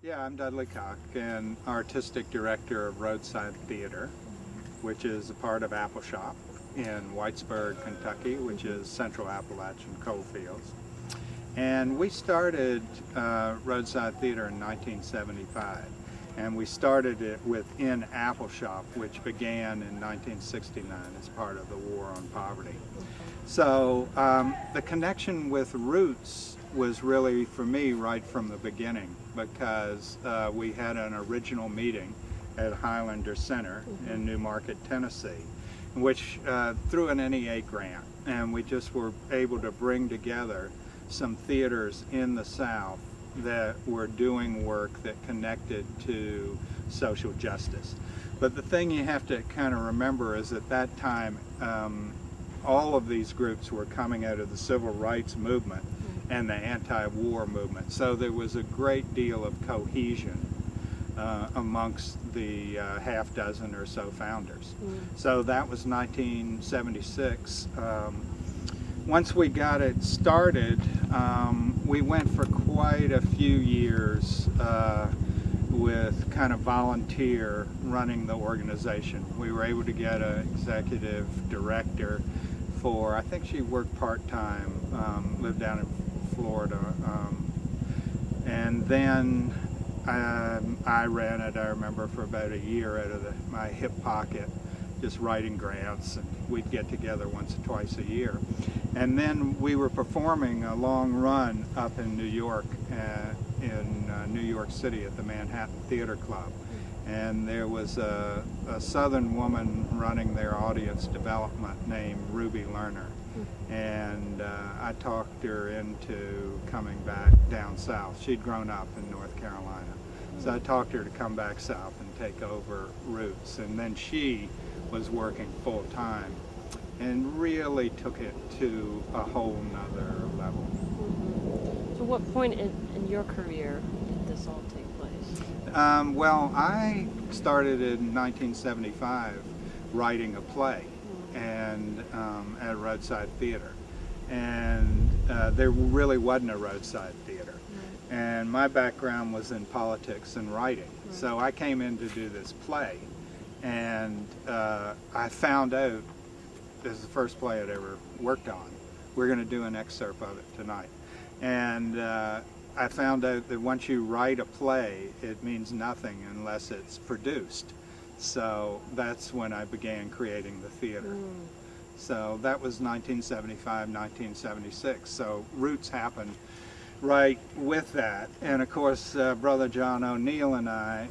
Yeah, I'm Dudley Cocke, and artistic director of Roadside Theater, which is a part of Apple Shop in Whitesburg, Kentucky, which is Central Appalachian Coalfields. And we started Roadside Theater in 1975, and we started it within Apple Shop, which began in 1969 as part of the War on Poverty. So the connection with Roots was really, for me, right from the beginning, because we had an original meeting at Highlander Center in New Market, Tennessee, which through an NEA grant, and we just were able to bring together some theaters in the South that were doing work that connected to social justice. But the thing you have to kind of remember is at that time, all of these groups were coming out of the civil rights movement and the anti-war movement. So there was a great deal of cohesion amongst the half dozen or so founders. So that was 1976. Once we got it started, we went for quite a few years with kind of volunteer running the organization. We were able to get an executive director for, I think she worked part-time, lived down in Florida, and then I ran it, I remember, for about a year out of my hip pocket, just writing grants, and we'd get together once or twice a year. And then we were performing a long run up in New York, in New York City at the Manhattan Theater Club. And there was a Southern woman running their audience development named Ruby Lerner. And I talked her into coming back down south. She'd grown up in North Carolina. So I talked her to come back south and take over Roots. And then she was working full time and really took it to a whole nother level. So what point in your career did this all take place? Well, I started in 1975 writing a play and at Roadside Theater. And there really wasn't a Roadside Theater. And my background was in politics and writing. So I came in to do this play, and I found out, this is the first play I'd ever worked on. We're going to do an excerpt of it tonight. And I found out that once you write a play, it means nothing unless it's produced. So that's when I began creating the theater. So that was 1975, 1976. So Roots happened right with that. And of course, Brother John O'Neill and I,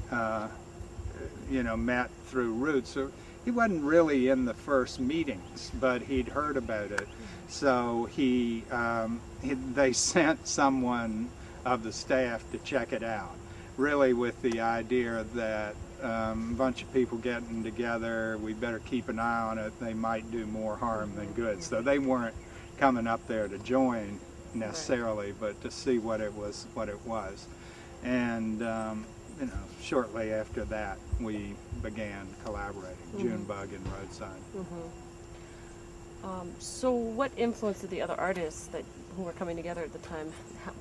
met through Roots. So he wasn't really in the first meetings, but he'd heard about it. So they sent someone of the staff to check it out, really with the idea that a bunch of people getting together, we better keep an eye on it. They might do more harm than good. So they weren't coming up there to join necessarily, but to see what it was. And shortly after that, we began collaborating, Junebug and Roadside. So what influence did the other artists who were coming together at the time,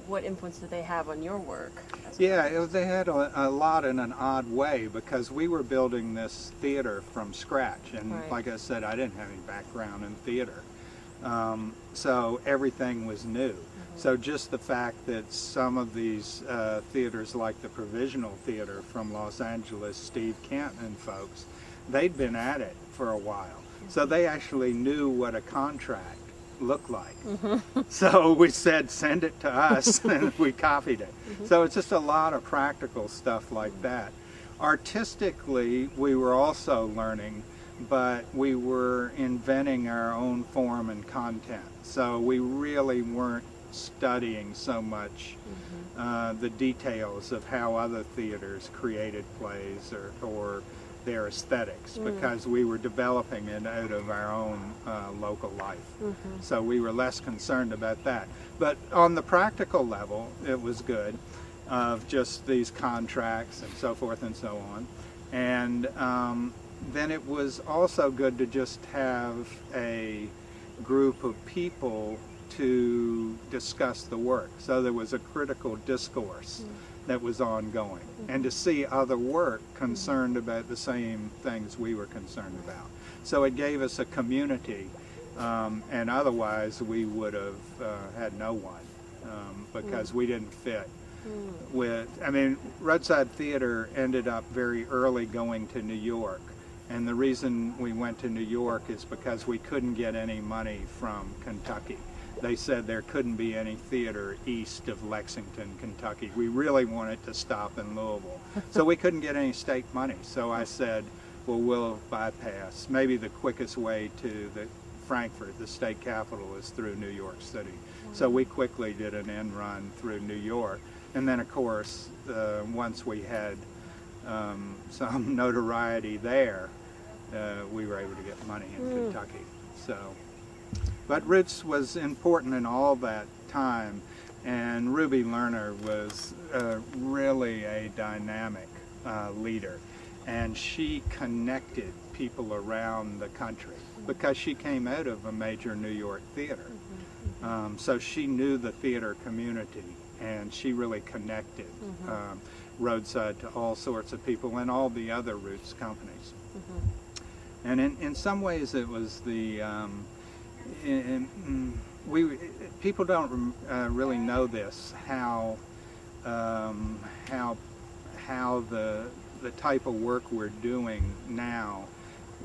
what influence did they have on your work? Yeah, they had a lot in an odd way, because we were building this theater from scratch. And like I said, I didn't have any background in theater. So everything was new. So just the fact that some of these theaters, like the Provisional Theater from Los Angeles, Steve Kent and folks, they'd been at it for a while. So they actually knew what a contract looked like. So we said, send it to us, and we copied it. So it's just a lot of practical stuff like that. Artistically, we were also learning, but we were inventing our own form and content. So we really weren't studying so much the details of how other theaters created plays or their aesthetics, because we were developing it out of our own local life. So we were less concerned about that. But on the practical level, it was good, of just these contracts and so forth and so on. And then it was also good to just have a group of people to discuss the work. So there was a critical discourse that was ongoing, and to see other work concerned about the same things we were concerned about. So it gave us a community, and otherwise we would have had no one, because we didn't fit with, I mean, Roadside Theater ended up very early going to New York. And the reason we went to New York is because we couldn't get any money from Kentucky. They said there couldn't be any theater east of Lexington, Kentucky. We really wanted to stop in Louisville. So we couldn't get any state money. So I said, well, we'll bypass. Maybe the quickest way to Frankfurt, the state capital, is through New York City. So we quickly did an end run through New York. And then, of course, once we had some notoriety there, we were able to get money in Kentucky. So, but Roots was important in all that time, and Ruby Lerner was really a dynamic leader, and she connected people around the country because she came out of a major New York theater. So she knew the theater community, and she really connected Roadside to all sorts of people and all the other Roots companies. And in some ways it was the, people don't really know this, how the type of work we're doing now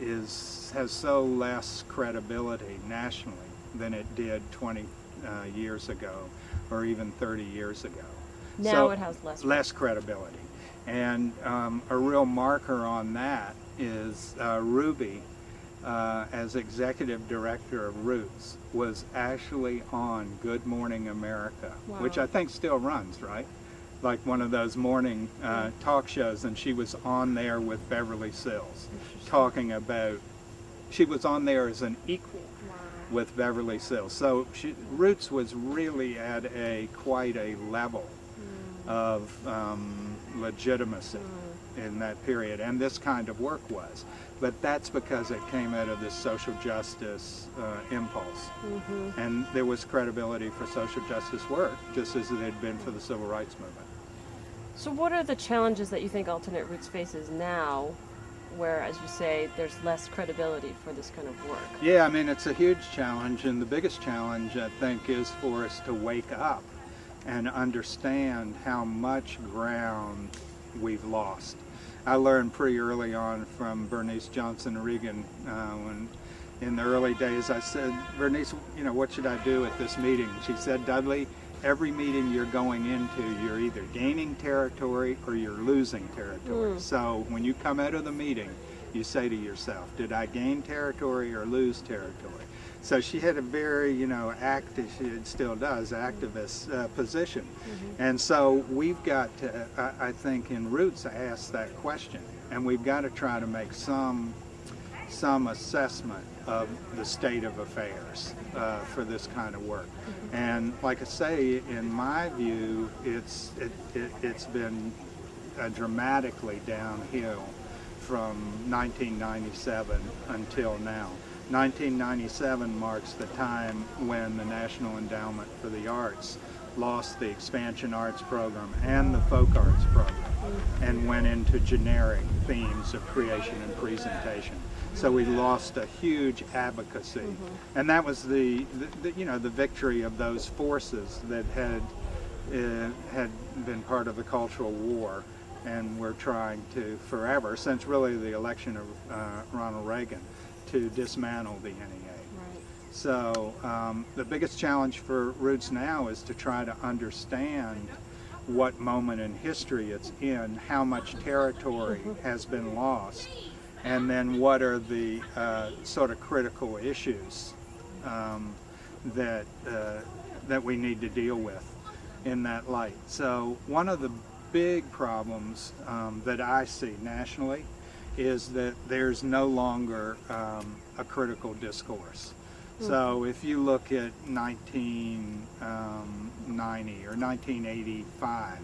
has so less credibility nationally than it did 20 years ago or even 30 years ago. Now So it has less credibility. And a real marker on that is Ruby, as executive director of Roots, was actually on Good Morning America, which I think still runs, right? Like one of those morning talk shows, and she was on there with Beverly Sills, talking about, she was on there as an equal with Beverly Sills. So Roots was really at quite a level of legitimacy in that period, and this kind of work was. But that's because it came out of this social justice impulse. And there was credibility for social justice work, just as it had been for the civil rights movement. So what are the challenges that you think Alternate Roots faces now, where, as you say, there's less credibility for this kind of work? Yeah, I mean, it's a huge challenge, and the biggest challenge, I think, is for us to wake up and understand how much ground we've lost. I learned pretty early on from Bernice Johnson Regan, when in the early days I said, Bernice, you know, what should I do at this meeting? She said, Dudley, every meeting you're going into, you're either gaining territory or you're losing territory. So when you come out of the meeting, you say to yourself, did I gain territory or lose territory? So she had a very, you know, active, she still does, activist position. And so we've got to, I think in Roots, ask that question. And we've got to try to make some assessment of the state of affairs for this kind of work. And like I say, in my view, it's been dramatically downhill from 1997 until now. 1997 marks the time when the National Endowment for the Arts lost the Expansion Arts Program and the Folk Arts Program and went into generic themes of creation and presentation. So we lost a huge advocacy, and that was the victory of those forces that had been part of the Cultural War, and we're trying to forever, since really the election of Ronald Reagan, to dismantle the NEA. Right. So the biggest challenge for Roots now is to try to understand what moment in history it's in, how much territory has been lost, and then what are the sort of critical issues that we need to deal with in that light. So one of the big problems that I see nationally is that there's no longer a critical discourse. So if you look at 1990 or 1985,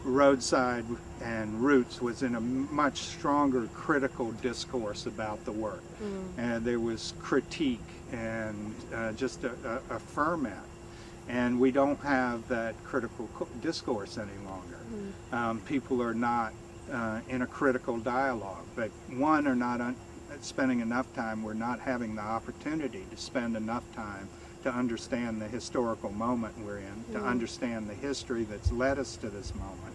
Roadside and Roots was in a much stronger critical discourse about the work. And there was critique and just a ferment. And we don't have that critical discourse any longer. People are not in a critical dialogue. But one, are not spending enough time. We're not having the opportunity to spend enough time to understand the historical moment we're in, to understand the history that's led us to this moment,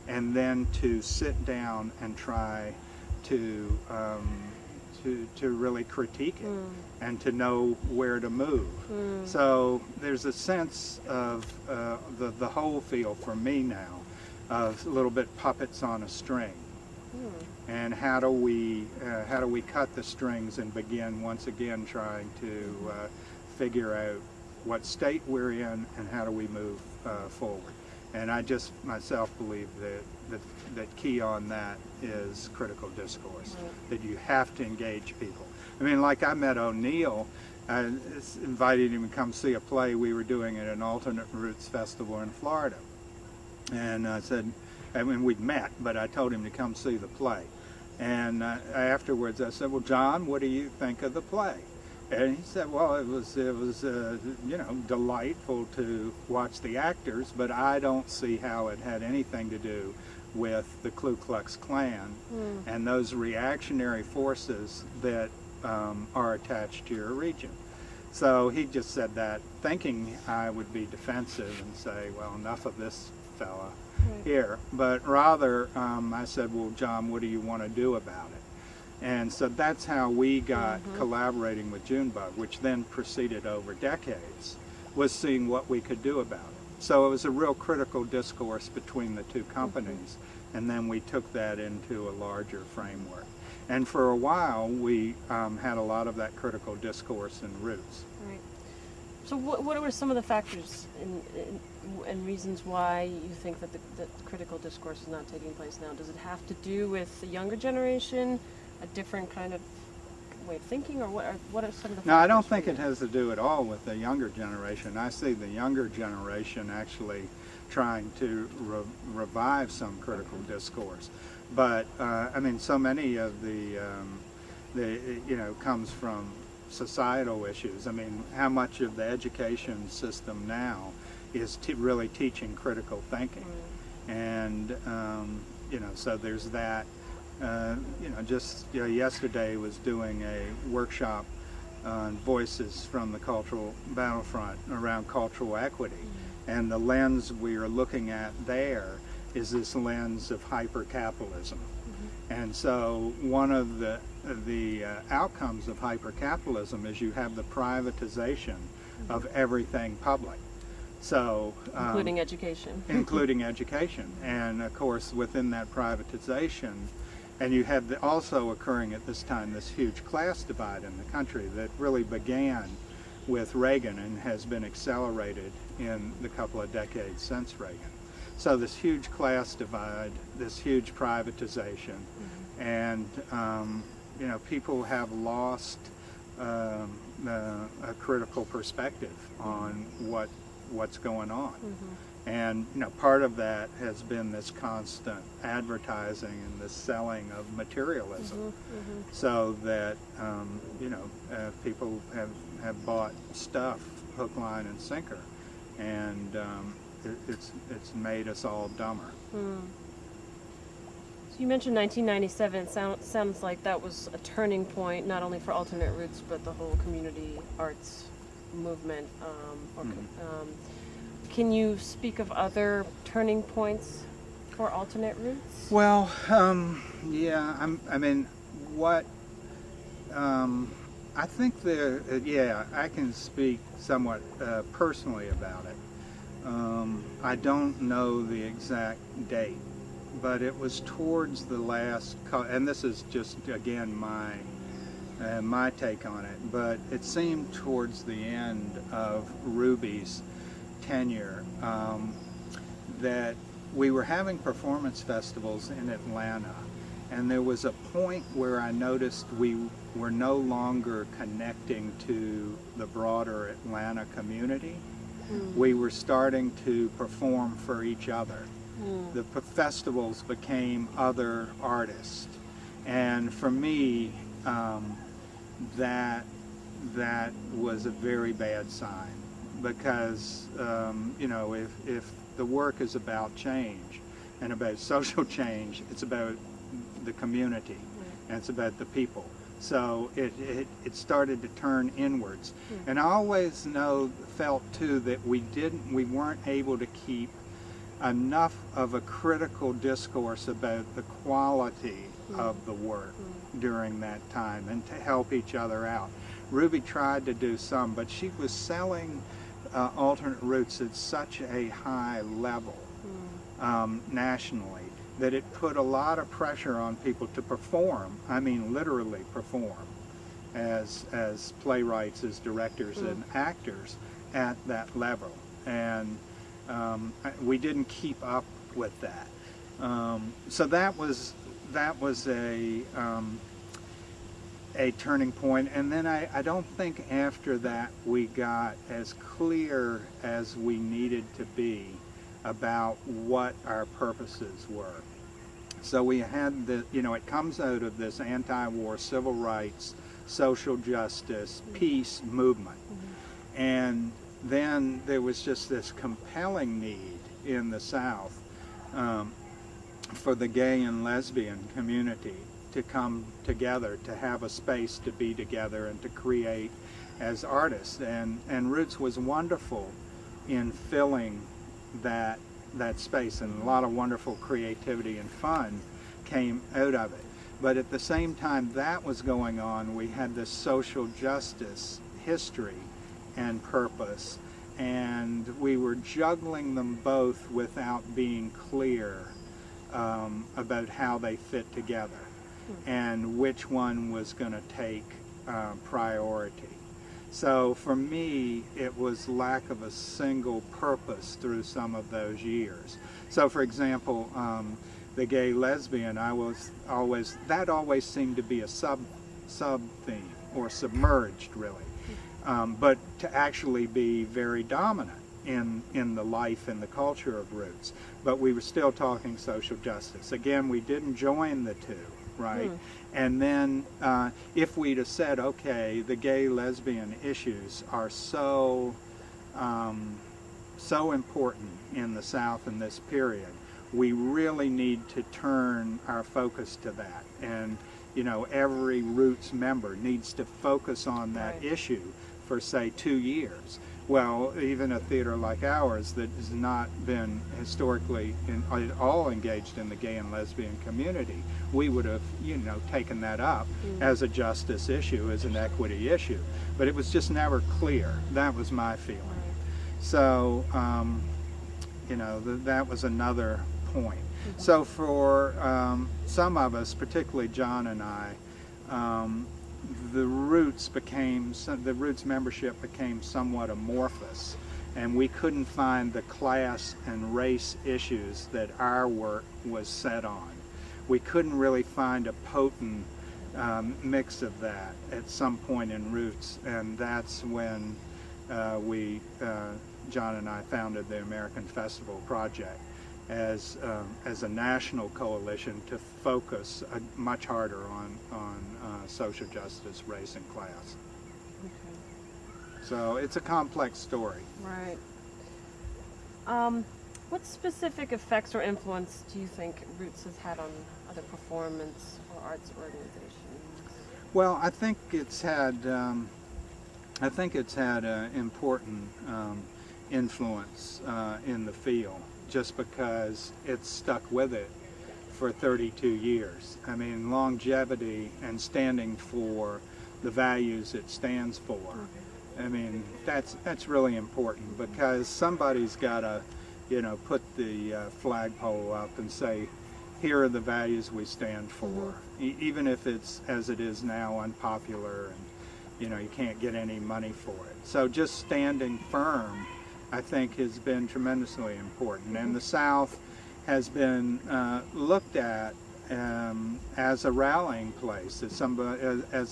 and then to sit down and try to really critique it and to know where to move. So there's a sense of the whole feel for me now of a little bit puppets on a string. And how do we cut the strings and begin once again trying to figure out what state we're in and how do we move forward. And I just myself believe that key on that is critical discourse, that you have to engage people. I mean, like I met O'Neill, I invited him to come see a play we were doing at an Alternate Roots Festival in Florida. And I said, I mean, we'd met, but I told him to come see the play. And afterwards I said, well, John, what do you think of the play? And he said, well, it was you know, delightful to watch the actors, but I don't see how it had anything to do with the Ku Klux Klan and those reactionary forces that are attached to your region. So he just said that, thinking I would be defensive and say, well, enough of this fella here. But rather, I said, well, John, what do you want to do about it? And so that's how we got collaborating with Junebug, which then proceeded over decades, was seeing what we could do about it. So it was a real critical discourse between the two companies, and then we took that into a larger framework. And for a while, we had a lot of that critical discourse in Roots. Right. So what were some of the factors and reasons why you think that the critical discourse is not taking place now? Does it have to do with the younger generation, a different kind of way of thinking, or what are some of the factors? No, I don't think it has to do at all with the younger generation. I see the younger generation actually trying to revive some critical discourse. But, I mean, so many of the you know, comes from societal issues. I mean, how much of the education system now is really teaching critical thinking? And, you know, so there's that. You know, just yesterday was doing a workshop on voices from the cultural battlefront around cultural equity. And the lens we are looking at there is this lens of hyper-capitalism. And so one of the outcomes of hyper-capitalism is you have the privatization of everything public. So including education. Including education. And of course, within that privatization, and you have also occurring at this time this huge class divide in the country that really began with Reagan and has been accelerated in the couple of decades since Reagan. So this huge class divide, this huge privatization, and you know, people have lost a critical perspective on what's going on. And you know, part of that has been this constant advertising and this selling of materialism, so that you know, people have bought stuff hook, line, and sinker, and it's made us all dumber. So you mentioned 1997. Sounds like that was a turning point, not only for Alternate Roots, but the whole community arts movement. Can you speak of other turning points for Alternate Roots? Well, yeah, I mean, what I think yeah, I can speak somewhat personally about it. I don't know the exact date, but it was towards the last, and this is just again my take on it, but it seemed towards the end of Ruby's tenure that we were having performance festivals in Atlanta, and there was a point where I noticed we were no longer connecting to the broader Atlanta community. We were starting to perform for each other. The festivals became other artists, and for me that was a very bad sign, because you know, if the work is about change and about social change, it's about the community and it's about the people. So it started to turn inwards. And I always felt too that we weren't able to keep enough of a critical discourse about the quality of the work during that time and to help each other out. Ruby tried to do some, but she was selling alternate routes at such a high level nationally that it put a lot of pressure on people to perform, I mean literally perform, as playwrights, as directors and actors at that level. And we didn't keep up with that. So that was a turning point. And then I don't think after that we got as clear as we needed to be about what our purposes were. So we had the, you know, it comes out of this anti-war civil rights, social justice, peace movement. And then there was just this compelling need in the South for the gay and lesbian community to come together, to have a space to be together and to create as artists. And Roots was wonderful in filling that space, and a lot of wonderful creativity and fun came out of it. But at the same time that was going on, we had this social justice history and purpose, and we were juggling them both without being clear about how they fit together and which one was going to take priority. So for me, it was lack of a single purpose through some of those years. So for example, the gay lesbian, that always seemed to be a sub theme, or submerged really, but to actually be very dominant in the life and the culture of Roots. But we were still talking social justice. Again, we didn't join the two, right? And then if we'd have said, okay, the gay lesbian issues are so important in the South in this period, we really need to turn our focus to that. And you know, every Roots member needs to focus on that issue for say 2 years. Well, even a theater like ours that has not been historically at all engaged in the gay and lesbian community, we would have, you know, taken that up as a justice issue, as an equity issue. But it was just never clear. That was my feeling. So, you know, that was another point. So for some of us, particularly John and I, the Roots membership became somewhat amorphous, and we couldn't find the class and race issues that our work was set on. We couldn't really find a potent mix of that at some point in Roots, and that's when John and I founded the American Festival Project as a national coalition to focus much harder on social justice, race, and class. Okay. So it's a complex story. Right. What specific effects or influence do you think Roots has had on other performance or arts organizations? Well, I think it's had an important influence in the field, just because it's stuck with it for 32 years. I mean, longevity and standing for the values it stands for. I mean, that's really important, because somebody's got to, you know, put the flagpole up and say, here are the values we stand for, even if it's, as it is now, unpopular and, you know, you can't get any money for it. So just standing firm, I think, has been tremendously important. And the South has been looked at as a rallying place, as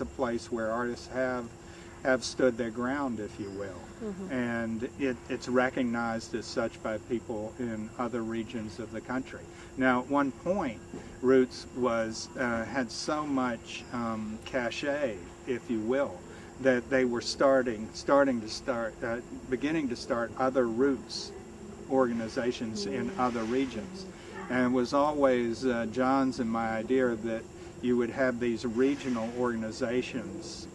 a place where artists have stood their ground, if you will. And it's recognized as such by people in other regions of the country. Now, at one point, Roots had so much cachet, if you will, that they were beginning to start other roots organizations in other regions. And it was always John's and my idea that you would have these regional organizations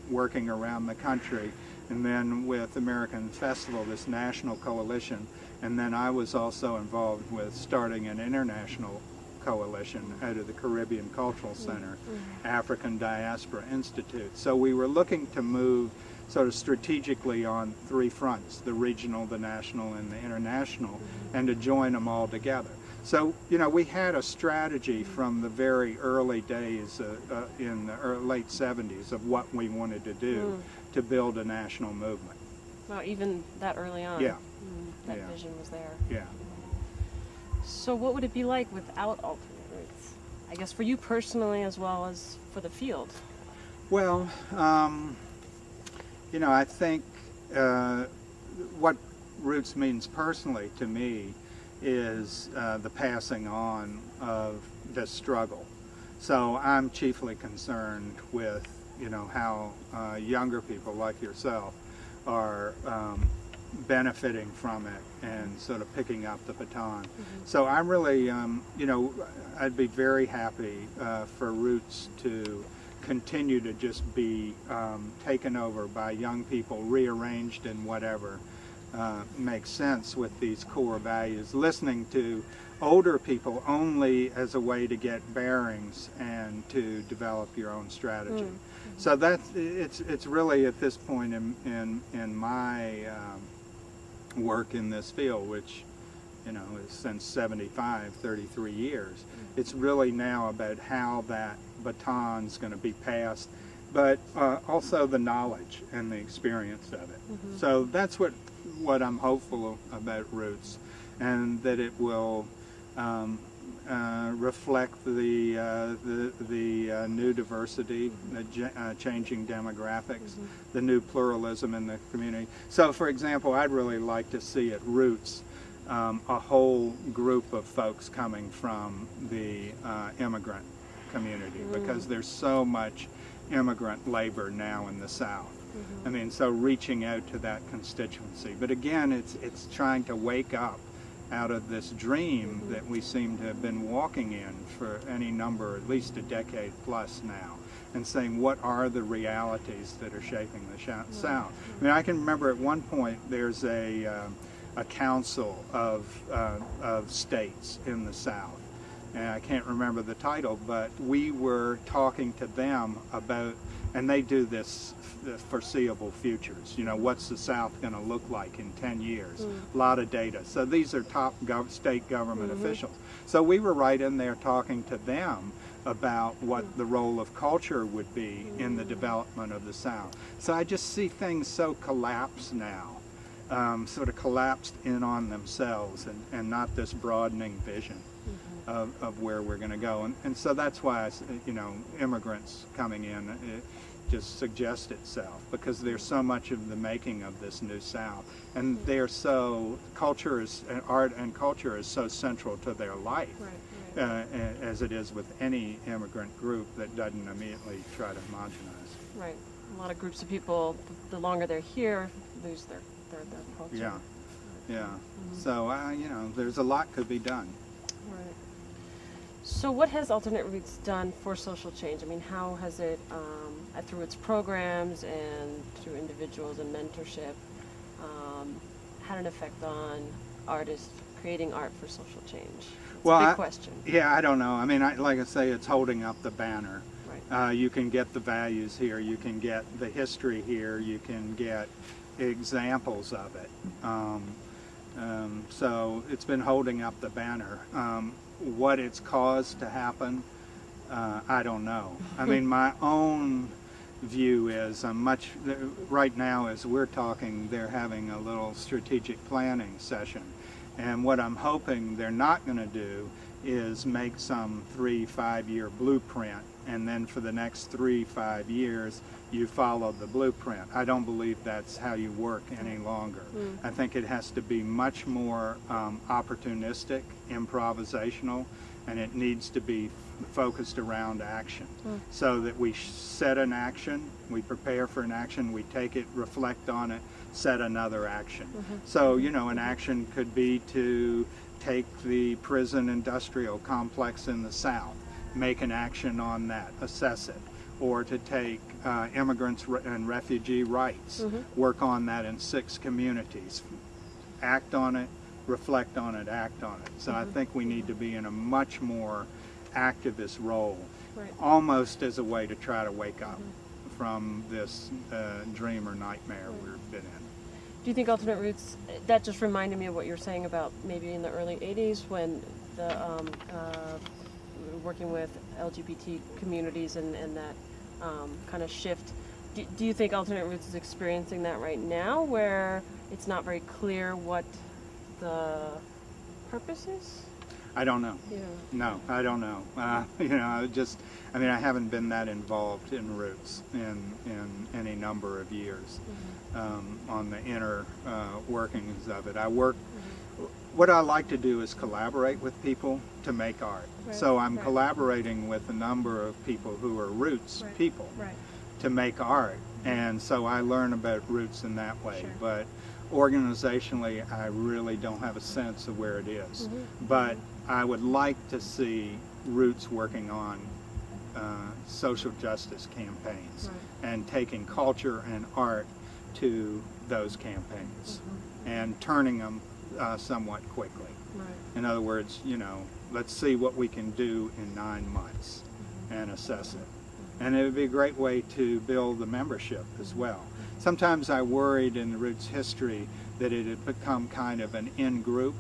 working around the country, and then with American Festival, this national coalition, and then I was also involved with starting an international coalition out of the Caribbean Cultural Center, African Diaspora Institute. So we were looking to move sort of strategically on three fronts, the regional, the national, and the international, and to join them all together. So, you know, we had a strategy from the very early days in the late 70s of what we wanted to do to build a national movement. Well, even that early on, Yeah. That Yeah. vision was there. Yeah. So what would it be like without alternate roots? I guess for you personally as well as for the field. Well, you know, I think what roots means personally to me is the passing on of this struggle. So I'm chiefly concerned with, you know, how younger people like yourself are benefiting from it and sort of picking up the baton. So I'm really, you know, I'd be very happy for Roots to continue to just be taken over by young people, rearranged in whatever makes sense with these core values. Listening to older people only as a way to get bearings and to develop your own strategy. So that's it's really at this point in my work in this field, which, you know, is since 75, 33 years. It's really now about how that baton's going to be passed, but also the knowledge and the experience of it. So that's what I'm hopeful about Roots, and that it will reflect the new diversity, the changing demographics, the new pluralism in the community. So, for example, I'd really like to see at Roots a whole group of folks coming from the immigrant community, because there's so much immigrant labor now in the South. I mean, so reaching out to that constituency. But again, it's trying to wake up out of this dream that we seem to have been walking in for any number, at least a decade plus now, and saying, what are the realities that are shaping the South? I mean, I can remember at one point there's a council of states in the South, and I can't remember the title, but we were talking to them about, and they do this foreseeable futures, you know, what's the South going to look like in 10 years, a lot of data. So these are top state government officials. So we were right in there talking to them about what the role of culture would be in the development of the South. So I just see things so collapsed now, sort of collapsed in on themselves, and not this broadening vision of where we're going to go. And so that's why, you know, immigrants coming in, it just suggests itself, because there's so much of the making of this new South, and they're so, art and culture is so central to their life, as it is with any immigrant group that doesn't immediately try to homogenize. Right. A lot of groups of people, the longer they're here, lose their culture. Yeah. Yeah. So, you know, there's a lot could be done. Right. So what has Alternate Roots done for social change? I mean, how has it, through its programs and through individuals and mentorship, had an effect on artists creating art for social change? It's a big question. Yeah, I don't know. I mean, like I say, it's holding up the banner. Right. You can get the values here, you can get the history here, you can get examples of it. So it's been holding up the banner. What it's caused to happen, I don't know. I mean, my own view is right now as we're talking, they're having a little strategic planning session. And what I'm hoping they're not going to do is make some 3-5 year blueprint, and then for the next 3-5 years you follow the blueprint. I don't believe that's how you work any longer. I think it has to be much more opportunistic, improvisational, and it needs to be focused around action, so that we set an action, we prepare for an action, we take it, reflect on it, set another action. So, you know, an action could be to take the prison industrial complex in the South, make an action on that, assess it, or to take immigrants and refugee rights, work on that in 6 communities, act on it, reflect on it, act on it. So I think we need to be in a much more activist role, almost as a way to try to wake up from this dream or nightmare we've been in. Do you think alternate routes, that just reminded me of what you were saying about maybe in the early 80s when the working with LGBT communities and that kind of shift. Do you think alternate routes is experiencing that right now, where it's not very clear what the purpose is? I don't know. Yeah. No, I don't know. You know, I mean, I haven't been that involved in Roots in any number of years on the inner workings of it. What I like to do is collaborate with people to make art. So I'm collaborating with a number of people who are Roots people to make art. And so I learn about Roots in that way. But organizationally, I really don't have a sense of where it is. But I would like to see Roots working on social justice campaigns and taking culture and art to those campaigns and turning them somewhat quickly. In other words, you know, let's see what we can do in 9 months and assess it. And it would be a great way to build the membership as well. Sometimes I worried in the Roots history that it had become kind of an in-group,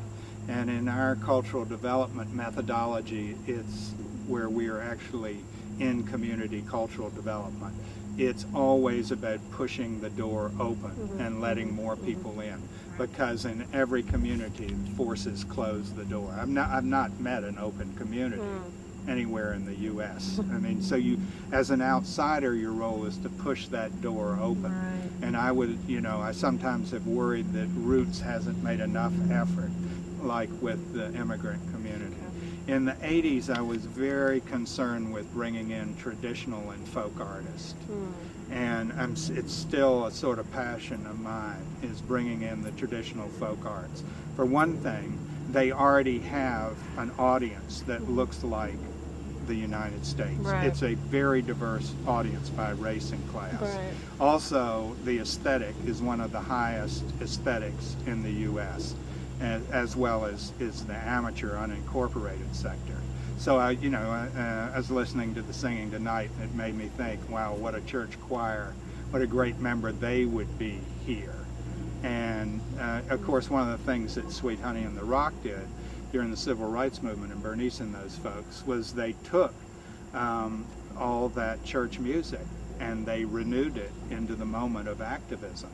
and in our cultural development methodology, it's where we are actually in community cultural development. It's always about pushing the door open and letting more people in, because in every community, forces close the door. I've not met an open community anywhere in the U.S. I mean, so you, as an outsider, your role is to push that door open. And I would, you know, I sometimes have worried that Roots hasn't made enough effort, like with the immigrant community. In the 80s, I was very concerned with bringing in traditional and folk artists. And it's still a sort of passion of mine, is bringing in the traditional folk arts. For one thing, they already have an audience that looks like the United States. It's a very diverse audience by race and class. Also, the aesthetic is one of the highest aesthetics in the U.S., as well as the amateur unincorporated sector. So I was listening to the singing tonight, and it made me think, wow, what a church choir, what a great member they would be here. And of course, one of the things that Sweet Honey and the Rock did during the civil rights movement, and Bernice and those folks, was they took all that church music and they renewed it into the moment of activism.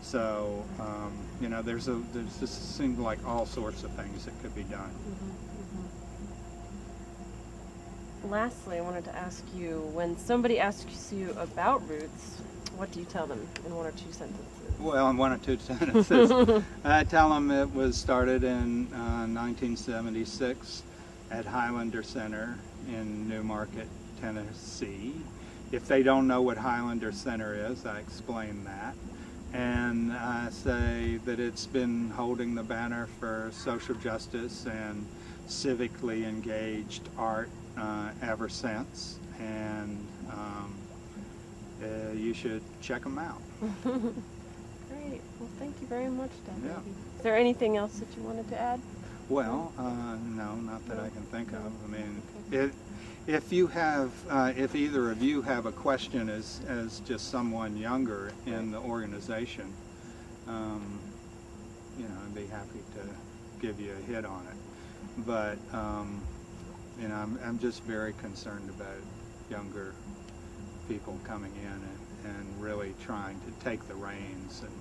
So, you know, there's just seemed like all sorts of things that could be done. Lastly, I wanted to ask you, when somebody asks you about Roots, what do you tell them in 1 or 2 sentences? Well, in 1 or 2 sentences, I tell them it was started in 1976 at Highlander Center in Newmarket, Tennessee. If they don't know what Highlander Center is, I explain that. And I say that it's been holding the banner for social justice and civically engaged art ever since. And you should check them out. Great. Well, thank you very much, Dudley. Yeah. Is there anything else that you wanted to add? Well, no, not that I can think of. I mean, if you have, if either of you have a question as just someone younger in the organization, you know, I'd be happy to give you a hit on it. But you know, I'm just very concerned about younger people coming in and really trying to take the reins and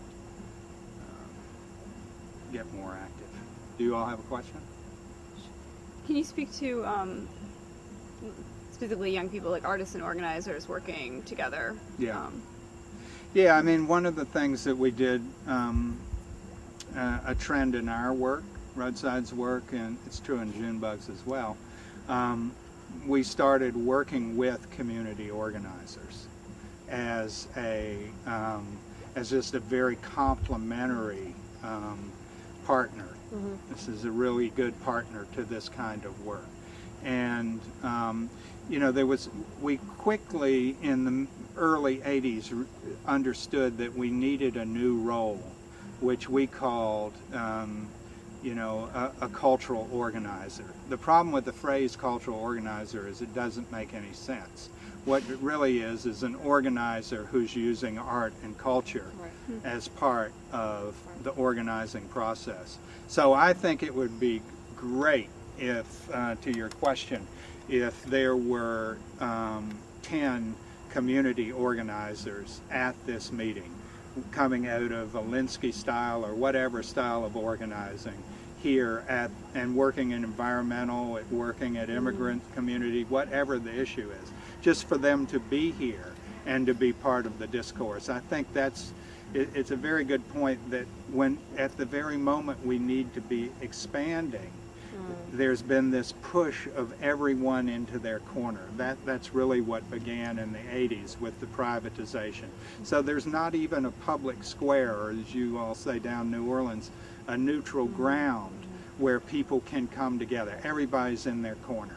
get more active. Do you all have a question? Can you speak to specifically young people, like artists and organizers working together? Yeah. Yeah, I mean, one of the things that we did, a trend in our work, Roadside's work, and it's true in Junebug's as well, we started working with community organizers as just a very complementary partner. This is a really good partner to this kind of work. And you know, we quickly in the early 80s understood that we needed a new role, which we called you know, a cultural organizer. The problem with the phrase cultural organizer is it doesn't make any sense. What it really is an organizer who's using art and culture as part of the organizing process. So I think it would be great if, to your question, if there were 10 community organizers at this meeting, coming out of a Linsky style or whatever style of organizing here and working in environmental, working at immigrant community, whatever the issue is, just for them to be here and to be part of the discourse. I think it's a very good point that when at the very moment we need to be expanding, there's been this push of everyone into their corner. That's really what began in the 80s with the privatization. So there's not even a public square, or as you all say down New Orleans, a neutral ground where people can come together. Everybody's in their corner.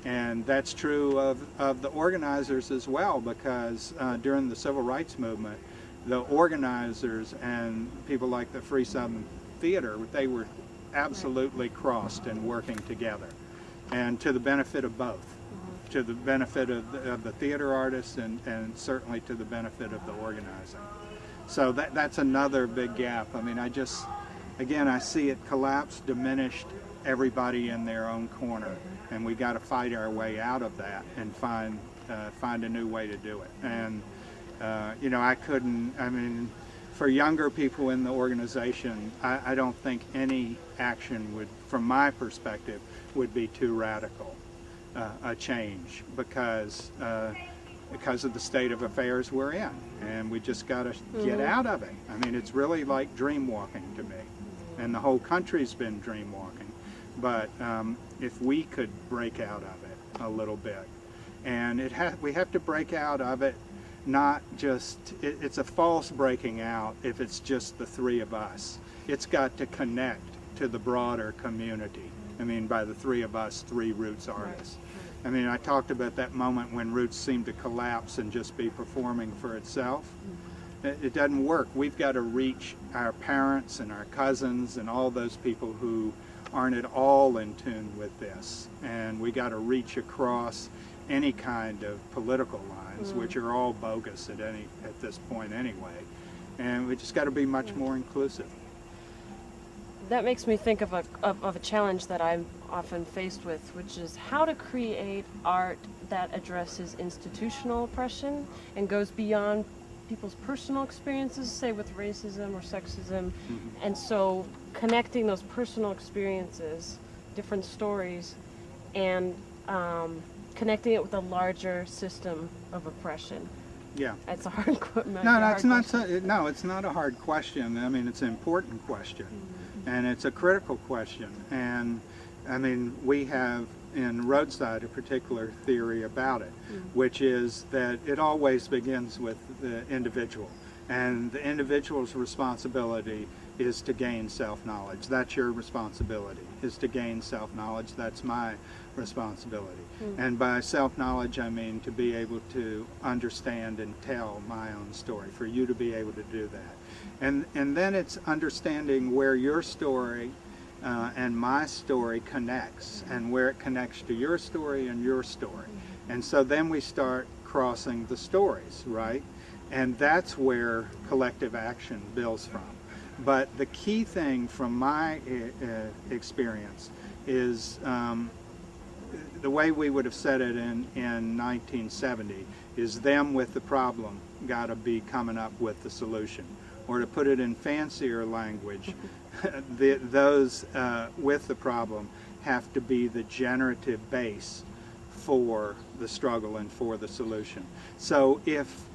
And that's true of the organizers as well, because during the Civil Rights Movement, the organizers and people like the Free Southern Theater, they were absolutely crossed and working together, and to the benefit of both, to the benefit of the theater artists and certainly to the benefit of the organizing. So that's another big gap. I mean, I see it collapse, diminished, everybody in their own corner, and we got to fight our way out of that and find a new way to do it. And you know, for younger people in the organization, I don't think any action would, from my perspective, would be too radical a change because of the state of affairs we're in, and we just got to get out of it. I mean, it's really like dream walking to me, and the whole country's been dream walking. But if we could break out of it a little bit, and we have to break out of it. Not just, it's a false breaking out if it's just the three of us. It's got to connect to the broader community. I mean, by the three of us, three Roots artists. I mean, I talked about that moment when Roots seemed to collapse and just be performing for itself. It doesn't work. We've got to reach our parents and our cousins and all those people who aren't at all in tune with this. And we got to reach across any kind of political lines, which are all bogus at this point anyway, and we just got to be much more inclusive. That makes me think of a challenge that I'm often faced with, which is how to create art that addresses institutional oppression and goes beyond people's personal experiences, say with racism or sexism, and so connecting those personal experiences, different stories, and connecting it with a larger system of oppression. Yeah. It's a hard question. No, it's not a hard question. I mean, it's an important question, and it's a critical question. And I mean, we have in Roadside a particular theory about it, which is that it always begins with the individual, and the individual's responsibility is to gain self-knowledge. That's your responsibility, is to gain self-knowledge. That's my responsibility. And by self-knowledge, I mean to be able to understand and tell my own story, for you to be able to do that. And then it's understanding where your story and my story connects, and where it connects to your story and your story. And so then we start crossing the stories, right? And that's where collective action builds from. But the key thing from my experience is the way we would have said it in 1970 is them with the problem got to be coming up with the solution. Or to put it in fancier language, those with the problem have to be the generative base for the struggle and for the solution. So if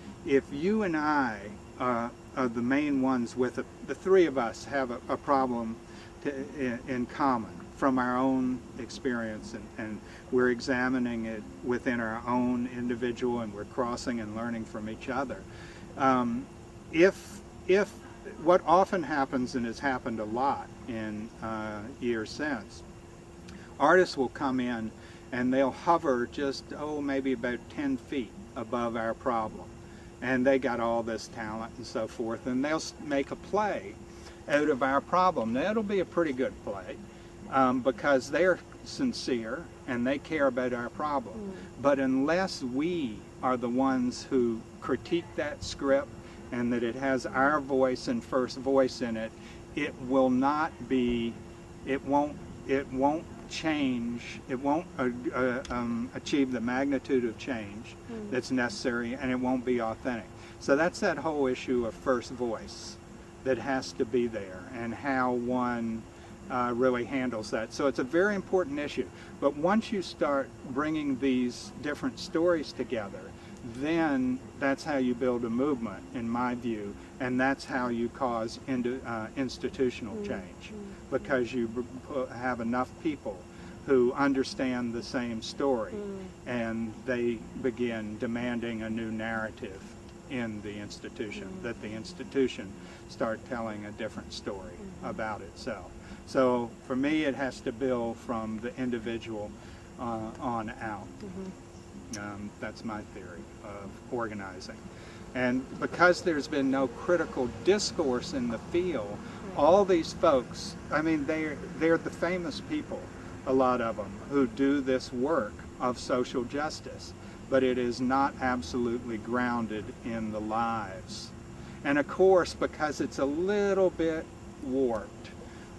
you and I are the main ones with the three of us have a problem in common, from our own experience, and we're examining it within our own individual, and we're crossing and learning from each other. If what often happens, and has happened a lot in years since, artists will come in and they'll hover just, maybe about 10 feet above our problem. And they got all this talent and so forth, and they'll make a play out of our problem. Now, it'll be a pretty good play because they're sincere and they care about our problem. But unless we are the ones who critique that script and that it has our voice and first voice in it, it will not be, it won't change, it won't achieve the magnitude of change that's necessary, and it won't be authentic. So that's that whole issue of first voice that has to be there, and how one really handles that. So it's a very important issue. But once you start bringing these different stories together, then that's how you build a movement, in my view, and that's how you cause institutional change, because you have enough people who understand the same story, and they begin demanding a new narrative in the institution, that the institution start telling a different story about itself. So for me, it has to build from the individual on out. That's my theory of organizing. And because there's been no critical discourse in the field, all these folks, I mean, they're the famous people, a lot of them, who do this work of social justice, but it is not absolutely grounded in the lives. And of course, because it's a little bit warped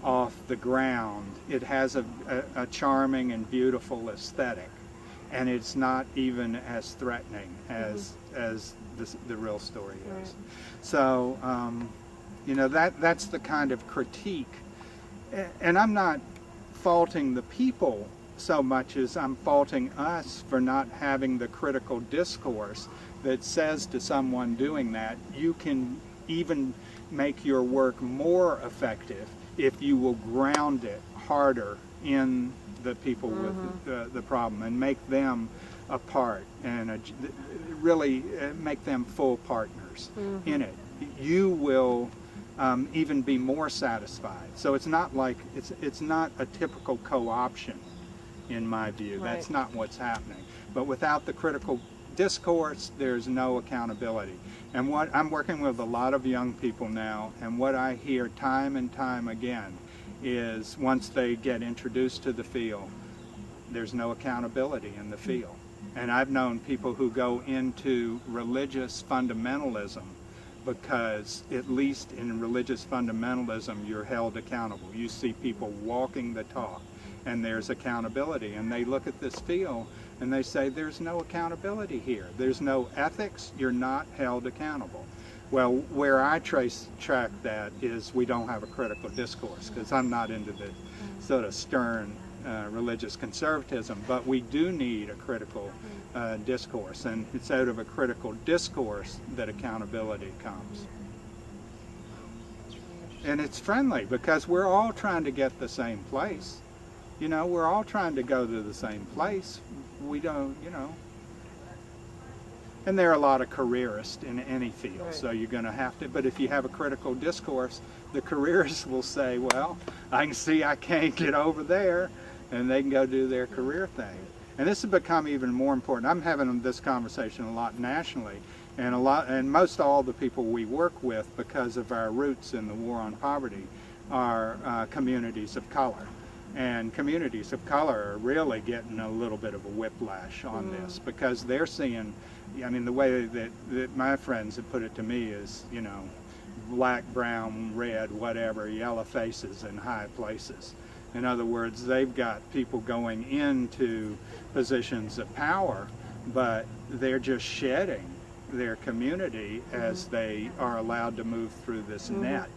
off the ground, it has a charming and beautiful aesthetic, and it's not even as threatening as the real story is. So, you know, that's the kind of critique. And I'm not faulting the people so much as I'm faulting us for not having the critical discourse that says to someone doing that, you can even make your work more effective if you will ground it harder in the people with the problem, and make them a part, and really make them full partners in it. You will even be more satisfied. So it's not like, it's not a typical co-option, in my view. Right. That's not what's happening. But without the critical discourse, there's no accountability. And what I'm working with a lot of young people now, and what I hear time and time again is, once they get introduced to the field, there's no accountability in the field. And I've known people who go into religious fundamentalism because, at least in religious fundamentalism, you're held accountable. You see people walking the talk, and there's accountability. And they look at this field and they say, there's no accountability here. There's no ethics. You're not held accountable. Well, where I track that is, we don't have a critical discourse, because I'm not into the sort of stern religious conservatism, but we do need a critical discourse, and it's out of a critical discourse that accountability comes. And it's friendly, because we're all trying to get the same place. You know, we're all trying to go to the same place. We don't, you know. And there are a lot of careerists in any field, Right. so you're going to have to, but if you have a critical discourse, the careerists will say, well, I can see I can't get over there, and they can go do their career thing. And this has become even more important. I'm having this conversation a lot nationally, and most all the people we work with, because of our roots in the war on poverty, are communities of color. And communities of color are really getting a little bit of a whiplash on this, because they're seeing, I mean, the way that my friends have put it to me is, you know, black, brown, red, whatever, yellow faces in high places. In other words, they've got people going into positions of power, but they're just shedding their community as they are allowed to move through this net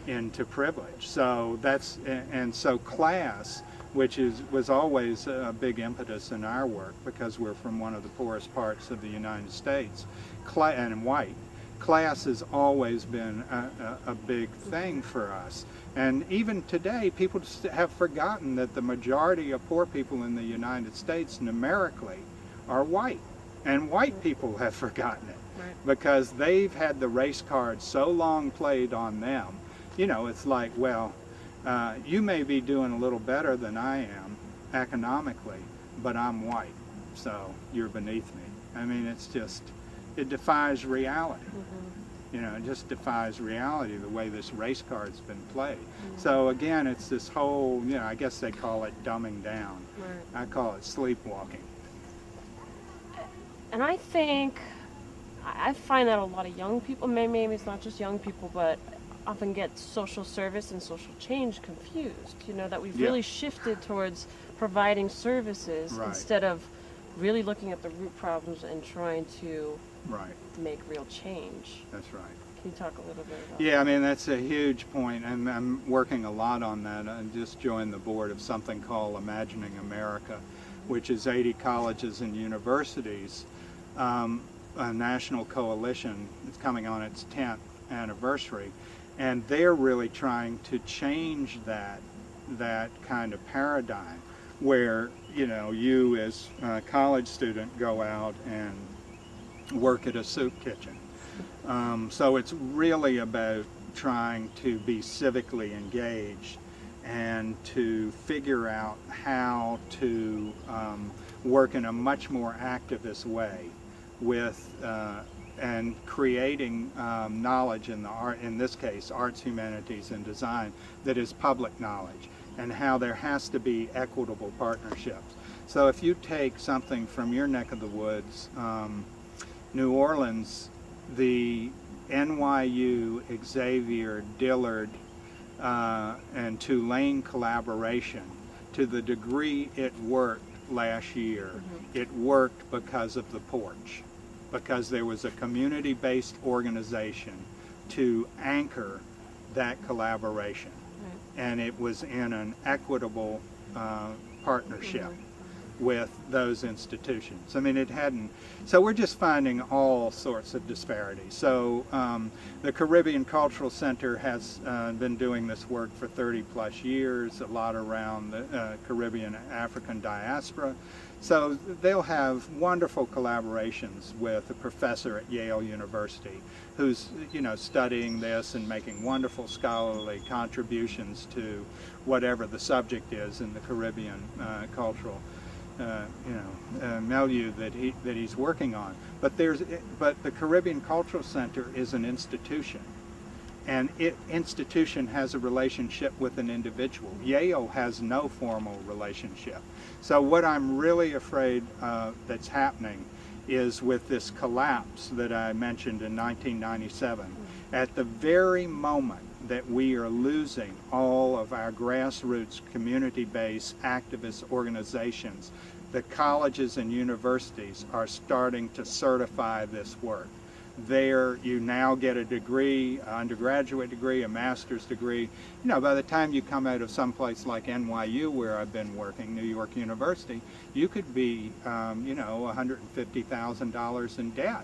into privilege. So that's, and so class, which was always a big impetus in our work, because we're from one of the poorest parts of the United States, and white, class has always been a big thing for us. And even today, people just have forgotten that the majority of poor people in the United States numerically are white. And white people have forgotten it because they've had the race card so long played on them. You know, it's like, well, you may be doing a little better than I am economically, but I'm white, so you're beneath me. I mean, it's just, it defies reality. You know, it just defies reality the way this race card's been played. So again, it's this whole, you know, I guess they call it dumbing down. I call it sleepwalking. And I think, I find that a lot of young people, maybe it's not just young people, but often get social service and social change confused. You know, that we've really shifted towards providing services instead of really looking at the root problems and trying to make real change. That's right. Can you talk a little bit about Yeah, I mean, that's a huge point, and I'm working a lot on that. I just joined the board of something called Imagining America, which is 80 colleges and universities, a national coalition. It's coming on its 10th anniversary, and they're really trying to change that kind of paradigm where, you know, you as a college student go out and work at a soup kitchen. So it's really about trying to be civically engaged and to figure out how to work in a much more activist way with and creating knowledge in the art, in this case arts, humanities, and design, that is public knowledge, and how there has to be equitable partnerships. So if you take something from your neck of the woods, New Orleans, the NYU, Xavier, Dillard, and Tulane collaboration, to the degree it worked last year, it worked because of the porch, because there was a community-based organization to anchor that collaboration, and it was in an equitable partnership with those institutions. I mean, it hadn't, so we're just finding all sorts of disparities. So the Caribbean Cultural Center has been doing this work for 30 plus years, a lot around the Caribbean African diaspora. So they'll have wonderful collaborations with a professor at Yale University who's, you know, studying this and making wonderful scholarly contributions to whatever the subject is in the Caribbean cultural milieu that he's working on. But the Caribbean Cultural Center is an institution, and institution has a relationship with an individual. Yale has no formal relationship. So what I'm really afraid that's happening is with this collapse that I mentioned in 1997, at the very moment that we are losing all of our grassroots, community-based activist organizations, the colleges and universities are starting to certify this work. There, you now get a degree, an undergraduate degree, a master's degree. You know, by the time you come out of someplace like NYU, where I've been working, New York University, you could be, you know, $150,000 in debt.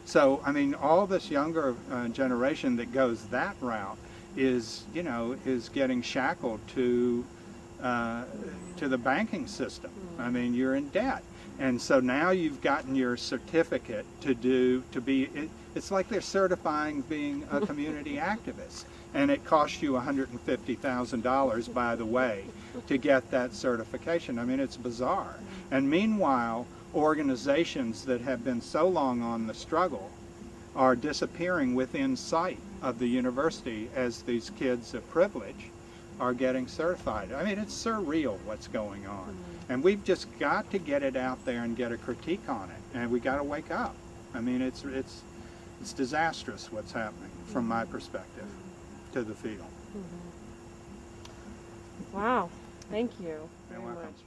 So, I mean, all this younger generation that goes that route is, you know, is getting shackled to the banking system. I mean, you're in debt. And so now you've gotten your certificate it's like they're certifying being a community activist. And it costs you $150,000, by the way, to get that certification. I mean, it's bizarre. And meanwhile, organizations that have been so long on the struggle are disappearing within sight of the university as these kids of privilege are getting certified. I mean, it's surreal what's going on. And we've just got to get it out there and get a critique on it. And we got to wake up. I mean, it's disastrous what's happening from my perspective to the field. Wow, thank you very You're welcome. much.